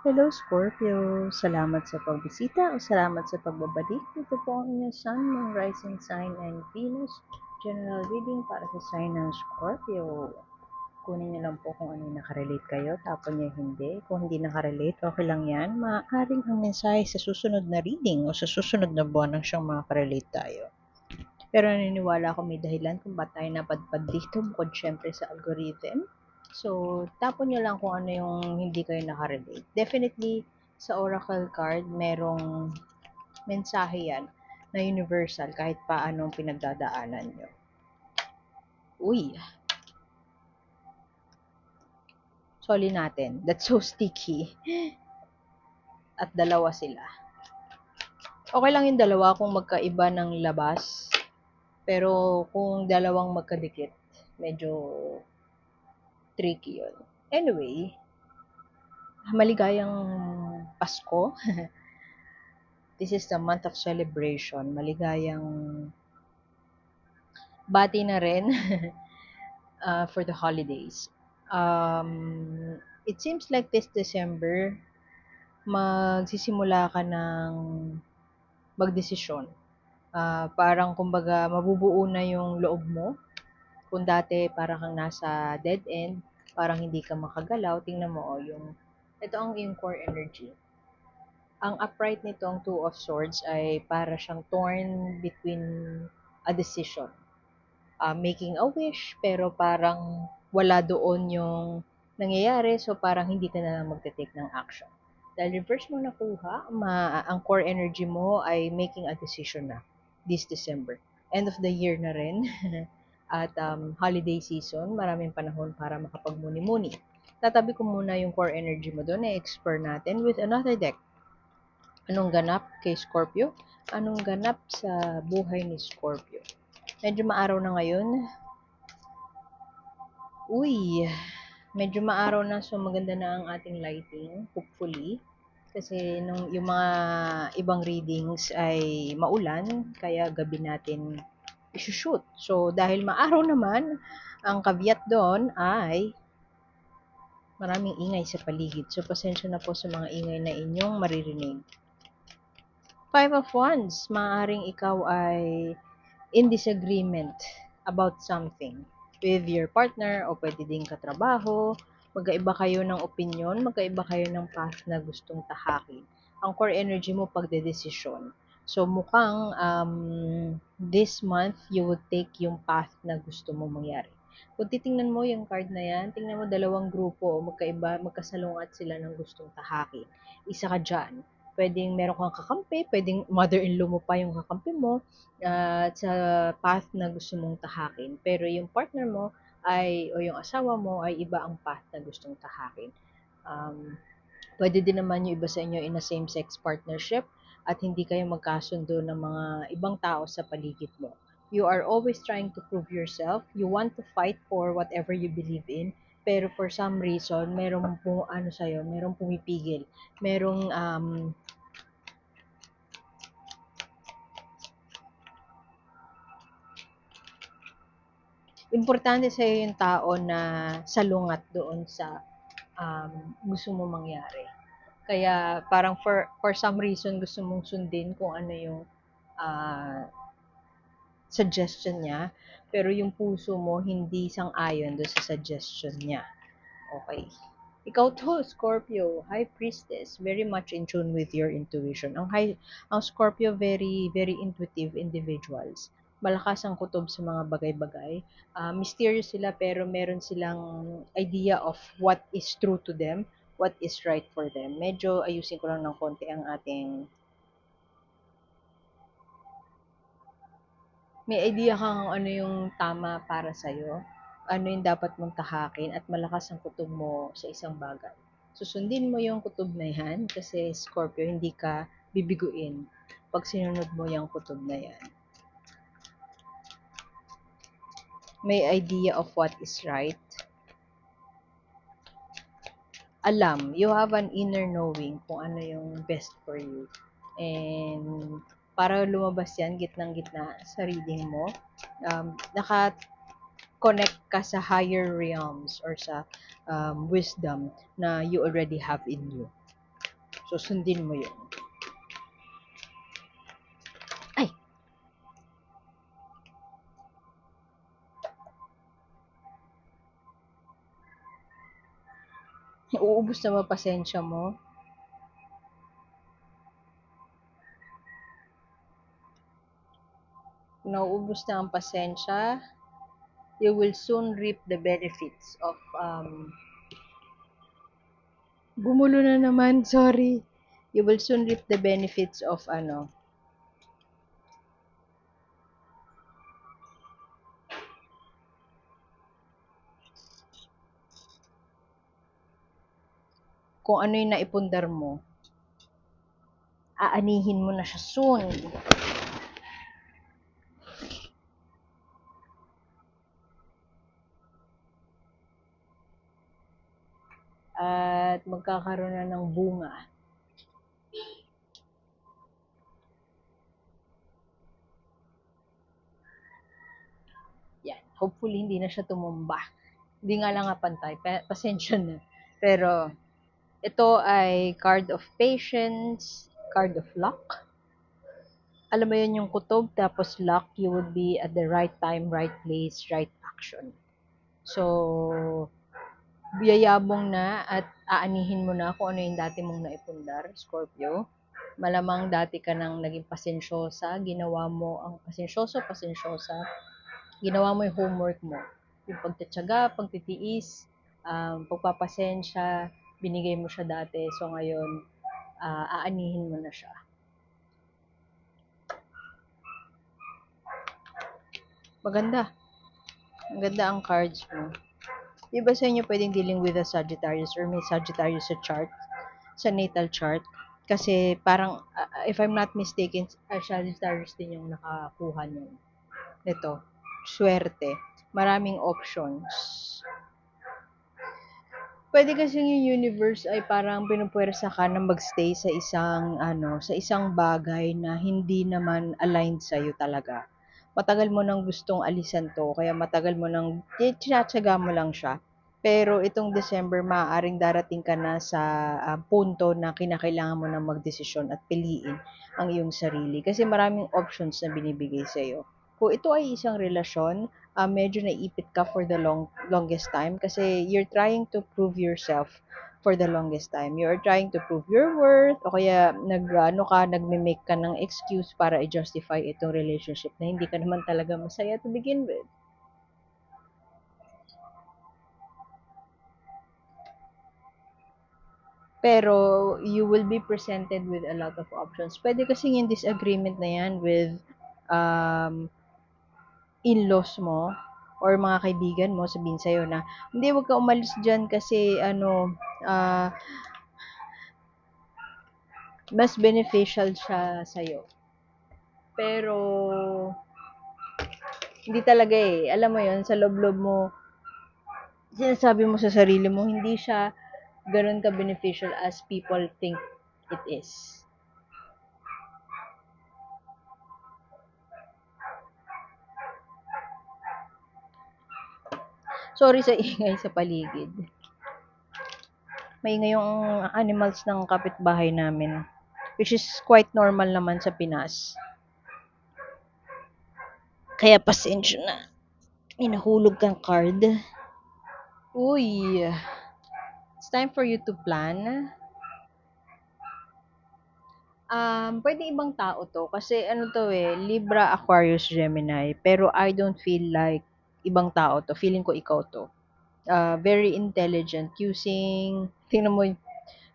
Hello Scorpio! Salamat sa pagbisita o salamat sa pagbabalik. Ito po ang inyong Sun, Moon, Rising Sign, and Venus General Reading para sa sign ng Scorpio. Kunin niyo lang po kung ano yung nakarelate kayo, tapon niyo hindi. Kung hindi nakarelate, okay lang yan. Maaaring ang mensahe sa susunod na reading o sa susunod na buwan ang siyang makakarelate tayo. Pero naniniwala ako may dahilan kung ba't tayo napadpad dito bukod syempre sa algorithm. So, tapon nyo lang kung ano yung hindi kayo nakarelate. Definitely, sa oracle card, merong mensahe yan na universal kahit paano pinagdadaanan nyo. Uy, sorry natin. That's so sticky. At dalawa sila. Okay lang yung dalawa kung magkaiba ng labas. Pero kung dalawang magkadikit, medyo tricky yun. Anyway, maligayang Pasko. This is the month of celebration. Maligayang bati na rin for the holidays. It seems like this December, magsisimula ka ng magdesisyon. Parang kumbaga mabubuo na yung loob mo. Kung dati parang kang nasa dead end, parang hindi ka makagalaw, tingnan mo ito ang yung core energy. Ang upright nitong Two of Swords ay para siyang torn between a decision. Making a wish, pero parang wala doon yung nangyayari, so parang hindi ka na lang magte-take ng action. Dahil reverse mo nakuha, ang core energy mo ay making a decision na this December. End of the year na rin. At holiday season, maraming panahon para makapagmuni-muni. Tatabi ko muna yung core energy mo doon, i-explore natin with another deck. Anong ganap kay Scorpio? Anong ganap sa buhay ni Scorpio? Medyo maaraw na ngayon. Uy, medyo maaraw na, so maganda na ang ating lighting, hopefully. Kasi yung mga ibang readings ay maulan, kaya gabi natin isushoot. So, dahil maaraw naman, ang caveat doon ay maraming ingay sa paligid. So, pasensya na po sa mga ingay na inyong maririnig. Five of Wands, maaaring ikaw ay in disagreement about something with your partner o pwede din katrabaho, magkaiba kayo ng opinion, magkaiba kayo ng path na gustong tahakin. Ang core energy mo pagdedesisyon. So mukhang this month you would take yung path na gusto mo mangyari. Kung titingnan mo yung card na yan, tingnan mo dalawang grupo, magkaiba, magkasalungat sila ng gustong tahakin. Isa ka dyan. Pwedeng meron kang kakampi, pwedeng mother-in-law mo pa yung kakampi mo, sa path na gusto mong tahakin. Pero yung partner mo o yung asawa mo ay iba ang path na gustong tahakin. Pwede din naman yung iba sa inyo in a same-sex partnership at hindi kayo magkasundo ng mga ibang tao sa paligid mo. You are always trying to prove yourself. You want to fight for whatever you believe in. Pero for some reason, merong pumipigil. Merong importante sa iyo yung tao na salungat doon sa gusto mo mangyari. Kaya parang for some reason gusto mong sundin kung ano yung uh, suggestion niya, pero yung puso mo hindi sang-ayon doon sa suggestion niya. Okay. Ikaw to, Scorpio, High Priestess, very much in tune with your intuition. Ang Scorpio, very, very intuitive individuals. Malakas ang kutob sa mga bagay-bagay. Mysterious sila, pero meron silang idea of what is true to them, what is right for them. Medyo ayusin ko lang ng konti ang ating... May idea kang ano yung tama para sa'yo, ano yung dapat mong tahakin, at malakas ang kutob mo sa isang bagay. Susundin mo yung kutob na yan kasi Scorpio, hindi ka bibiguin pag sinunod mo yung kutob na yan. May idea of what is right. You have an inner knowing kung ano yung best for you. And para lumabas yan, gitnang-gitna sa reading mo, connect ka sa higher realms or sa wisdom na you already have in you. Susundin mo yun. Ay! Uubos na ba pasensya mo? Nauubos na ang pasensya, you will soon reap the benefits of gumulo na naman, sorry. You will soon reap the benefits of kung ano yung naipundar mo. Aanihin mo na siya soon. At magkakaroon na ng bunga. Yan. Hopefully, hindi na siya tumumba. Hindi nga lang nga pantay. Pasensya na. Pero, ito ay card of patience, card of luck. Alam mo yun yung kutob, tapos luck, you would be at the right time, right place, right action. So, yayabong na at aanihin mo na kung ano yung dati mong naipundar, Scorpio. Malamang dati ka nang naging pasensyosa, ginawa mo ang pasensyosa, ginawa mo yung homework mo. Yung pagtatsaga, pagtitiis, pagpapasensya, binigay mo siya dati. So ngayon, aanihin mo na siya. Maganda. Maganda ang cards mo. Di ba sa inyo pwedeng dealing with a Sagittarius or may Sagittarius sa chart, sa natal chart? Kasi parang, if I'm not mistaken, Sagittarius din yung nakakuha niyan. Ito, swerte. Maraming options. Pwede kasi yung universe ay parang pinupuwersa ka na magstay sa isang bagay na hindi naman aligned sa iyo talaga. Matagal mo nang gustong alisan to, kaya matagal mo nang tinatsaga mo lang siya. Pero itong December, maaaring darating ka na sa punto na kinakailangan mo na magdesisyon at piliin ang iyong sarili. Kasi maraming options na binibigay sa iyo. Kung ito ay isang relasyon, medyo naiipit ka for the longest time kasi you're trying to prove yourself for the longest time. You're trying to prove your worth o kaya nagme-make ka ng excuse para i-justify itong relationship na hindi ka naman talaga masaya to begin with. Pero you will be presented with a lot of options. Pwede kasi yung disagreement na yan with um, in-laws mo or mga kaibigan mo, sabihin sa'yo na, hindi, wag ka umalis dyan kasi, mas beneficial siya sa'yo. Pero, hindi talaga eh. Alam mo yon sa loob-loob mo, sinasabi mo sa sarili mo, hindi siya ganun ka-beneficial as people think it is. Sorry sa ingay sa paligid. Maingay yung animals ng kapitbahay namin. Which is quite normal naman sa Pinas. Kaya pasensya na. May nahulog kang card. Uy. It's time for you to plan. Pwede ibang tao to. Kasi ano to eh, Libra, Aquarius, Gemini. Pero I don't feel like ibang tao to. Feeling ko ikaw to. Very intelligent. Tingnan mo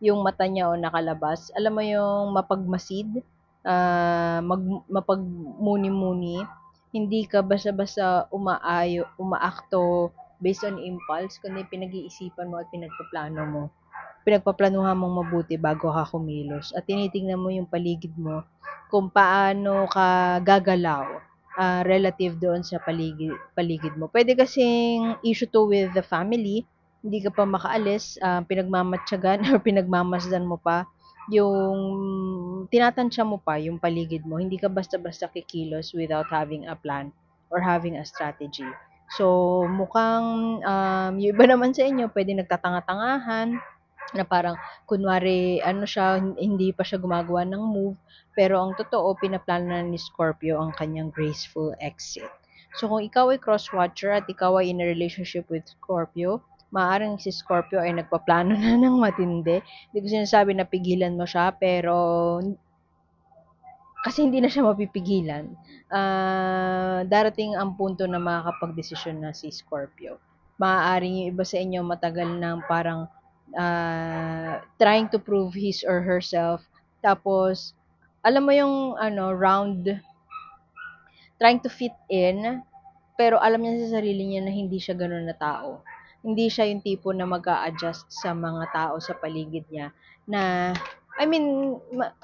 yung mata niya o nakalabas. Alam mo yung mapagmasid, mapagmuni-muni. Hindi ka basta-basta umaakto based on impulse, kundi pinag-iisipan mo at pinagpaplanuhan mong mabuti bago ka kumilos. At tinitingnan mo yung paligid mo kung paano ka gagalaw relative doon sa paligid mo. Pwede kasing issue to with the family, hindi ka pa makaalis, pinagmamatyagan or pinagmamasdan mo pa yung tinatansya mo pa yung paligid mo. Hindi ka basta-basta kikilos without having a plan or having a strategy. So, mukhang yung iba naman sa inyo, pwede nagtatanga-tangahan, na parang kunwari ano siya, hindi pa siya gumagawa ng move, pero ang totoo pinaplano na ni Scorpio ang kanyang graceful exit. So kung ikaw ay cross-watcher at ikaw ay in a relationship with Scorpio, maaaring si Scorpio ay nagpaplano na ng matindi. Hindi ko sinasabi na pigilan mo siya, pero kasi hindi na siya mapipigilan. Darating ang punto na makakapagdesisyon na si Scorpio. Maaaring yung iba sa inyo matagal nang parang trying to prove his or herself. Tapos, alam mo yung ano, trying to fit in, pero alam niya sa sarili niya na hindi siya gano'n na tao. Hindi siya yung tipo na mag-a-adjust sa mga tao sa paligid niya na I mean,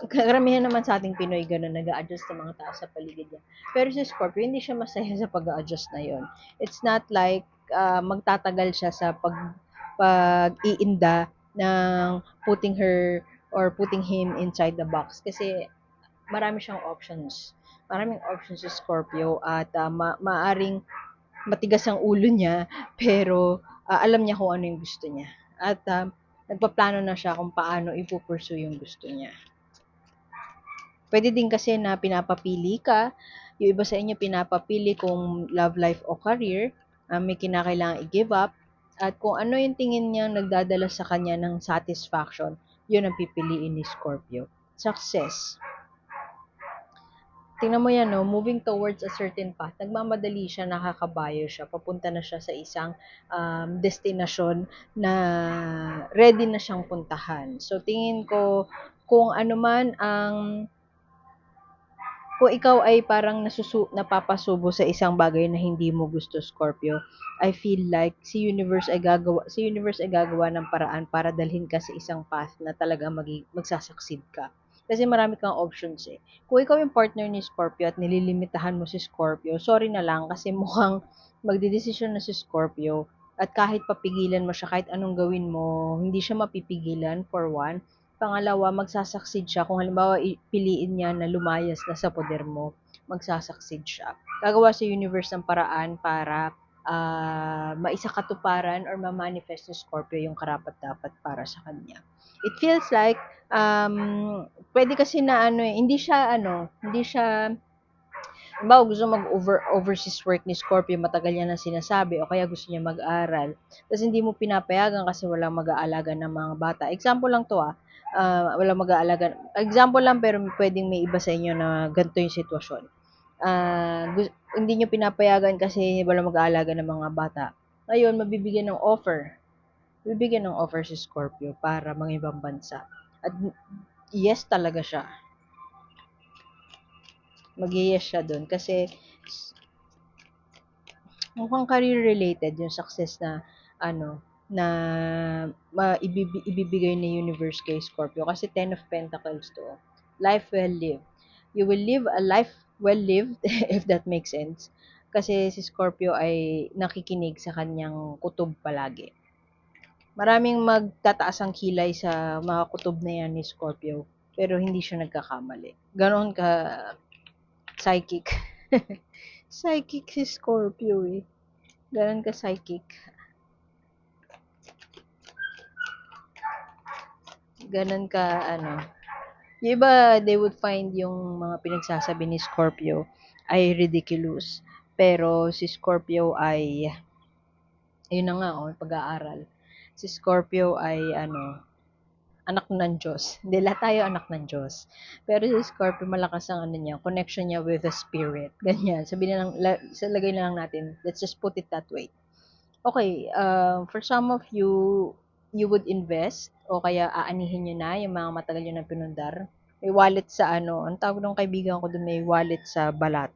karamihan naman sa ating Pinoy gano'n, nag-a-adjust sa mga tao sa paligid niya. Pero si Scorpio, hindi siya masaya sa pag-a-adjust na yon. It's not like magtatagal siya sa pag-iinda ng putting her or putting him inside the box. Kasi marami siyang options. Maraming options si Scorpio at maaring matigas ang ulo niya, pero alam niya kung ano yung gusto niya. At nagpaplano na siya kung paano ipupursue yung gusto niya. Pwede din kasi na pinapapili ka, yung iba sa inyo pinapapili kung love life o career, may kinakailangan i-give up, at kung ano yung tingin niya nagdadala sa kanya ng satisfaction, yun ang pipiliin ni Scorpio. Success. Tingnan mo yan, no? Moving towards a certain path. Nagmamadali siya, nakakabayo siya. Papunta na siya sa isang destinasyon na ready na siyang puntahan. So, tingin ko, kung ano man ang kung ikaw ay parang napapasubo sa isang bagay na hindi mo gusto, Scorpio, I feel like si universe ay gagawa ng paraan para dalhin ka sa isang path na talaga magsasucceed ka. Kasi marami kang options eh. Kung ikaw yung partner ni Scorpio at nililimitahan mo si Scorpio, sorry na lang kasi mukhang magdedesisyon na si Scorpio at kahit papigilan mo siya, kahit anong gawin mo, hindi siya mapipigilan for one. Pangalawa, magsasucceed siya kung halimbawa piliin niya na lumayas na sa poder mo, magsasucceed siya. Gagawa sa universe ng paraan para maisakatuparan or ma-manifest ni Scorpio yung karapat-dapat para sa kanya. It feels like pwede kasi na ano eh, hindi siya halimbawa gusto overseas work ni Scorpio, matagal niya na sinasabi, o kaya gusto niya mag-aral. Tapos hindi mo pinapayagan kasi walang mag-aalaga ng mga bata. Example lang to walang mag-aalaga. Example lang pero pwedeng may iba sa inyo na ganito yung sitwasyon. Hindi niyo pinapayagan kasi walang mag-aalaga ng mga bata. Ngayon, mabibigyan ng offer. Bibigyan ng offer si Scorpio para mga ibang bansa. At yes talaga siya. Mag-yes siya doon kasi mukhang career related yung success na ano na ibibigay ni universe kay Scorpio kasi 10 of Pentacles to. Life well lived. You will live a life well lived if that makes sense. Kasi si Scorpio ay nakikinig sa kanyang kutob palagi. Maraming magtataas ang kilay sa mga kutob na yan ni Scorpio pero hindi siya nagkakamali. Ganon ka psychic. Psychic si Scorpio eh. Ganon ka psychic. Ganon ka ano. Yung iba, they would find yung mga pinagsasabi ni Scorpio ay ridiculous. Pero si Scorpio ay, ayun na nga, pag-aaral. Si Scorpio ay anak ng Diyos. Hindi, lahat tayo anak ng Diyos. Pero si Scorpio, malakas ang ano niya, connection niya with the spirit. Ganyan. Sabihin na lang, lagay na lang natin, let's just put it that way. Okay, for some of you, you would invest o kaya aanihin nyo na yung mga matagal nyo na pinundar. May wallet sa ang tawag ng kaibigan ko doon, may wallet sa balat.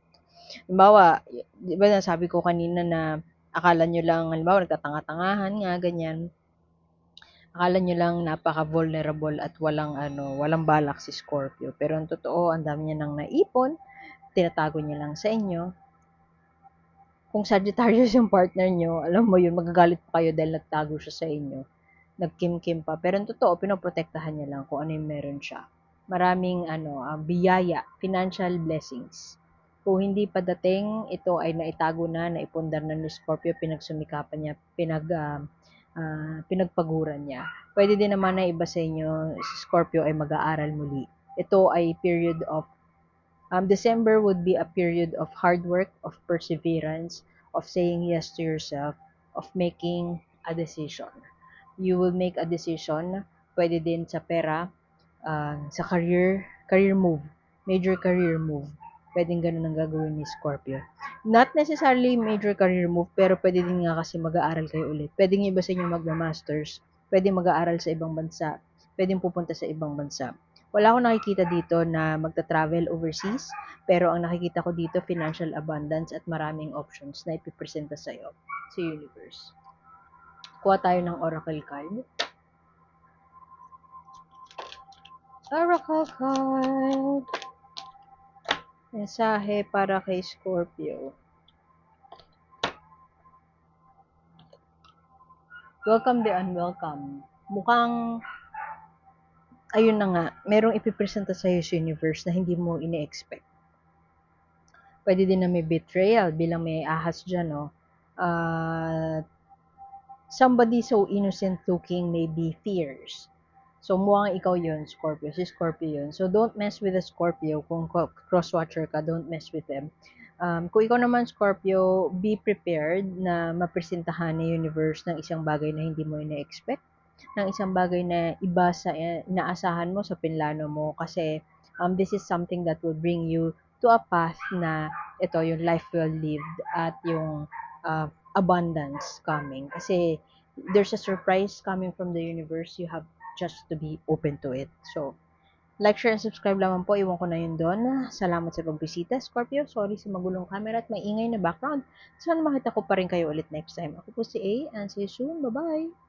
Halimbawa, di ba nasabi ko kanina na akala nyo lang, halimbawa, nagtatanga-tangahan nga, ganyan. Akala nyo lang napaka-vulnerable at walang balak si Scorpio. Pero ang totoo, ang dami niya nang naipon, tinatago niya lang sa inyo. Kung Sagittarius yung partner nyo, alam mo yun, magagalit pa kayo dahil nagtago siya sa inyo. Nagkim-kim pa. Pero ang totoo, pinoprotektahan niya lang kung ano yung meron siya. Maraming biyaya, financial blessings. Kung hindi pa dating, ito ay naitago na, naipundar na ni Scorpio, pinagsumikapan niya, pinagpaguran niya. Pwede din naman na iba sa inyo, si Scorpio ay mag-aaral muli. Ito ay period of December would be a period of hard work, of perseverance, of saying yes to yourself, of making a decision. You will make a decision, pwede din sa pera, sa career move, major career move. Pwedeng ganun ang gagawin ni Scorpio. Not necessarily major career move, pero pwede din nga kasi mag-aaral kayo ulit. Pwedeng iba sa inyo magma-masters, pwedeng mag-aaral sa ibang bansa, pwedeng pupunta sa ibang bansa. Wala akong nakikita dito na magta-travel overseas, pero ang nakikita ko dito, financial abundance at maraming options na ipipresenta sa'yo sa universe. Kuha tayo ng oracle card. Oracle card. Mensahe para kay Scorpio. Welcome the unwelcome. Mukhang, ayun na nga, merong ipipresenta sa'yo sa universe na hindi mo ine-expect. Pwede din na may betrayal bilang may ahas dyan, no? Somebody so innocent looking may be fierce. So, mukhang ikaw yun, Scorpio. Si Scorpio yun. So, don't mess with the Scorpio. Kung cross-watcher ka, don't mess with them. Kung ikaw naman, Scorpio, be prepared na mapresentahan ni universe ng isang bagay na hindi mo ina-expect, ng isang bagay na iba sa inaasahan mo sa pinlano mo. Kasi, this is something that will bring you to a path na ito, yung life well lived at yung abundance coming. Kasi, there's a surprise coming from the universe. You have just to be open to it. So, like, share, and subscribe lamang po. Iwan ko na yun doon. Salamat sa pagbisita, Scorpio. Sorry sa magulong camera at maingay na background. Sana makita ko pa rin kayo ulit next time. Ako po si A, and see you soon. Bye-bye!